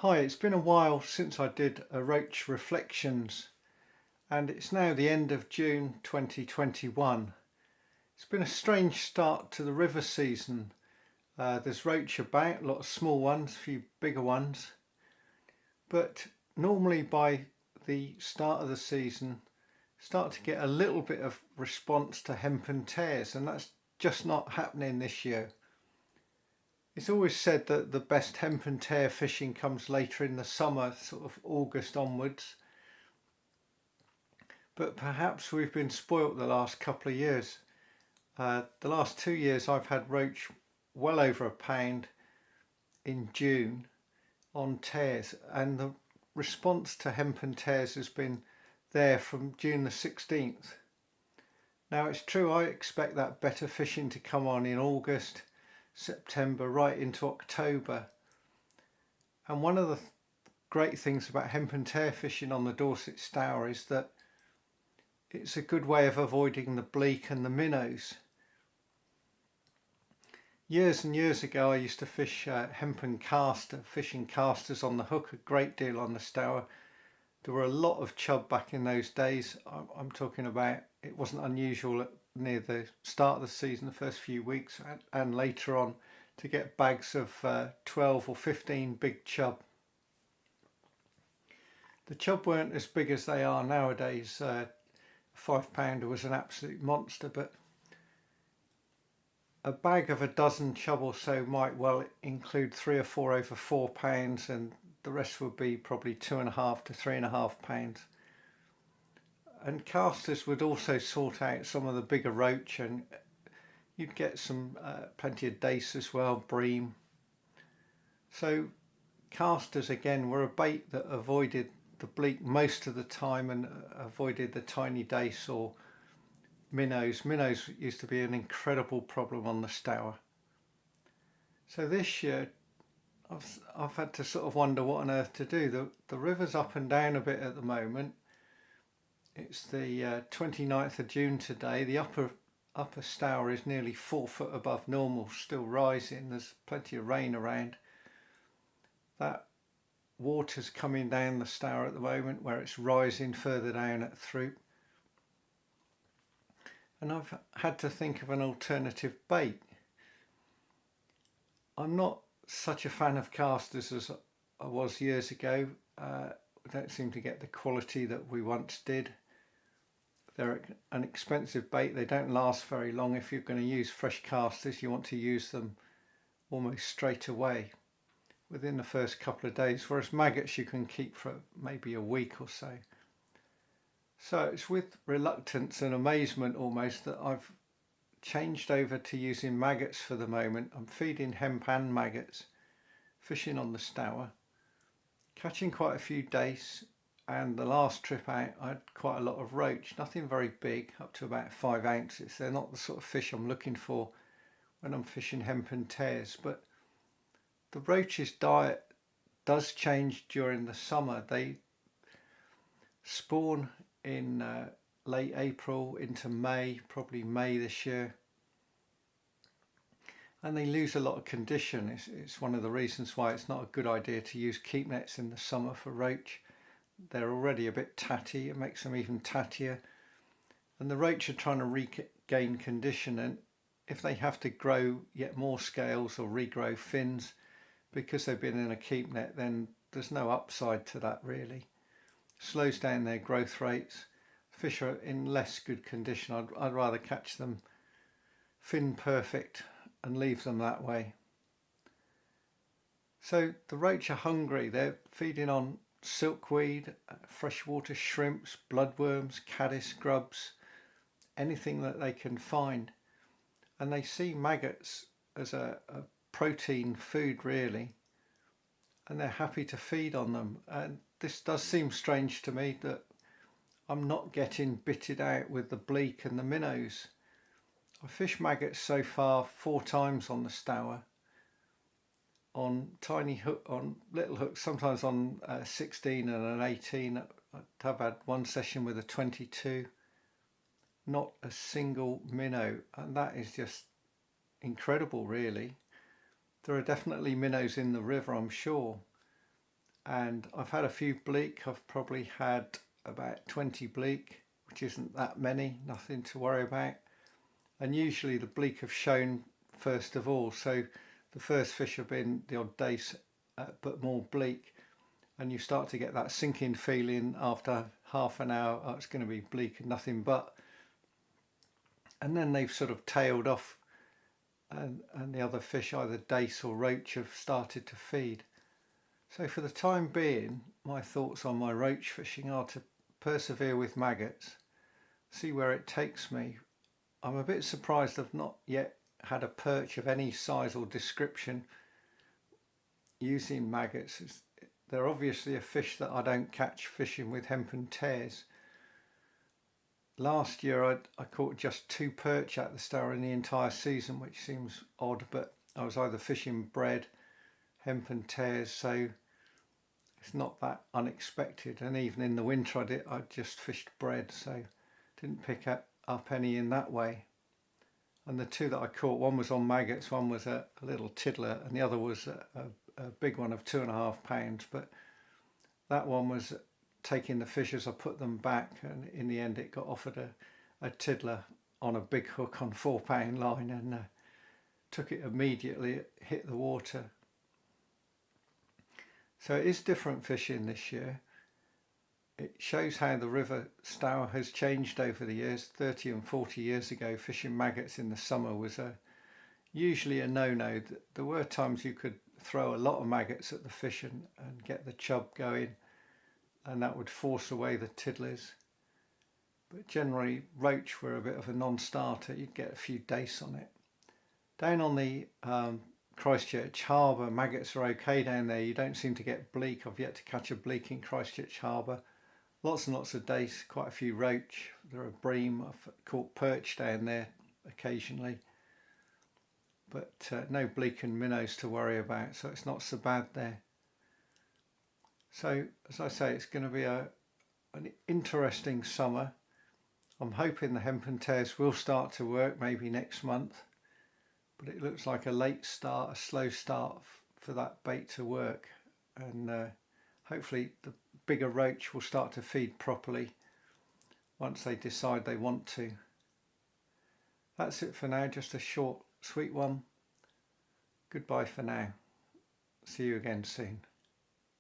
Hi, it's been a while since I did a Roach Reflections and it's now the end of June 2021. It's been a strange start to the river season. There's roach about, a lot of small ones, a few bigger ones, but normally by the start of the season start to get a little bit of response to hemp and tares, and that's just not happening this year. It's always said that the best hemp and tare fishing comes later in the summer, sort of August onwards. But perhaps we've been spoilt the last couple of years. The last 2 years I've had roach well over £1 in June on tares, and the response to hemp and tares has been there from June the 16th. Now it's true, I expect that better fishing to come on in August, September, right into October. And one of the great things about hemp and tare fishing on the Dorset Stour is that it's a good way of avoiding the bleak and the minnows. Years and years ago I used to fish hemp and caster, fishing casters on the hook a great deal on the Stour. There were a lot of chub back in those days. I'm talking about, it wasn't unusual near the start of the season, the first few weeks and later on, to get bags of 12 or 15 big chub. The chub weren't as big as they are nowadays. A £5 was an absolute monster, but a bag of a dozen chub or so might well include 3 or 4 over £4, and the rest would be probably 2.5 to 3.5 pounds. And casters would also sort out some of the bigger roach, and you'd get some plenty of dace as well, bream. So casters again were a bait that avoided the bleak most of the time and avoided the tiny dace or minnows. Minnows used to be an incredible problem on the Stour. So this year I've had to sort of wonder what on earth to do. The river's up and down a bit at the moment. It's the 29th of June today. The upper Stour is nearly 4 foot above normal, still rising. There's plenty of rain around. That water's coming down the Stour at the moment, where it's rising further down at Throop. And I've had to think of an alternative bait. I'm not such a fan of casters as I was years ago. I don't seem to get the quality that we once did. They're an expensive bait. They don't last very long. If you're going to use fresh casters, you want to use them almost straight away within the first couple of days, whereas maggots you can keep for maybe a week or so. So it's with reluctance and amazement almost that I've changed over to using maggots for the moment. I'm feeding hemp and maggots, fishing on the Stour, catching quite a few dace, and the last trip out I had quite a lot of roach, nothing very big, up to about 5 ounces. They're not the sort of fish I'm looking for when I'm fishing hemp and tares, but the roach's diet does change during the summer. They spawn in late April into May, probably May this year, and they lose a lot of condition. It's one of the reasons why it's not a good idea to use keep nets in the summer for roach. They're already a bit tatty, it makes them even tattier, and the roach are trying to regain condition, and if they have to grow yet more scales or regrow fins because they've been in a keep net, then there's no upside to that really. Slows down their growth rates. Fish are in less good condition. I'd rather catch them fin perfect and leave them that way. So the roach are hungry. They're feeding on silkweed, freshwater shrimps, bloodworms, caddis grubs, anything that they can find. And they see maggots as a protein food really, and they're happy to feed on them. And this does seem strange to me that I'm not getting bitted out with the bleak and the minnows. I've fished maggots so far 4 times on the Stour, on tiny hook, on little hooks, sometimes on 16 and an 18. I've had one session with a 22, not a single minnow, and that is just incredible really. There are definitely minnows in the river, I'm sure, and I've had a few bleak. I've probably had about 20 bleak, which isn't that many, nothing to worry about. And usually the bleak have shown first of all, so the first fish have been the odd dace, but more bleak, and you start to get that sinking feeling after half an hour, oh, it's going to be bleak and nothing but, and then they've sort of tailed off, and the other fish, either dace or roach, have started to feed. So for the time being, my thoughts on my roach fishing are to persevere with maggots, see where it takes me. I'm a bit surprised I've not yet had a perch of any size or description using maggots. They're obviously a fish that I don't catch fishing with hemp and tears. Last year I caught just 2 perch at the Stour in the entire season, which seems odd, but I was either fishing bread, hemp and tears, so it's not that unexpected. And even in the winter I just fished bread, so didn't pick up any in that way. And the 2 that I caught, one was on maggots, one was a little tiddler, and the other was a big one of 2.5 pounds. But that one was taking the fish as I put them back, and in the end it got offered a tiddler on a big hook on 4-pound line, and took it immediately. It hit the water. So it is different fishing this year. It shows how the River Stour has changed over the years. 30 and 40 years ago, fishing maggots in the summer was usually a no-no. There were times you could throw a lot of maggots at the fish and get the chub going, and that would force away the tiddlers. But generally, roach were a bit of a non-starter. You'd get a few dace on it. Down on the Christchurch Harbour, maggots are okay down there. You don't seem to get bleak. I've yet to catch a bleak in Christchurch Harbour. Lots and lots of dace, quite a few roach. There are bream. I've caught perch down there occasionally, but no bleak and minnows to worry about, so it's not so bad there. So as I say, it's going to be an interesting summer. I'm hoping the hemp and tears will start to work maybe next month, but it looks like a late start, a slow start for that bait to work, and hopefully the bigger roach will start to feed properly once they decide they want to. That's it for now, just a short, sweet one. Goodbye for now. See you again soon.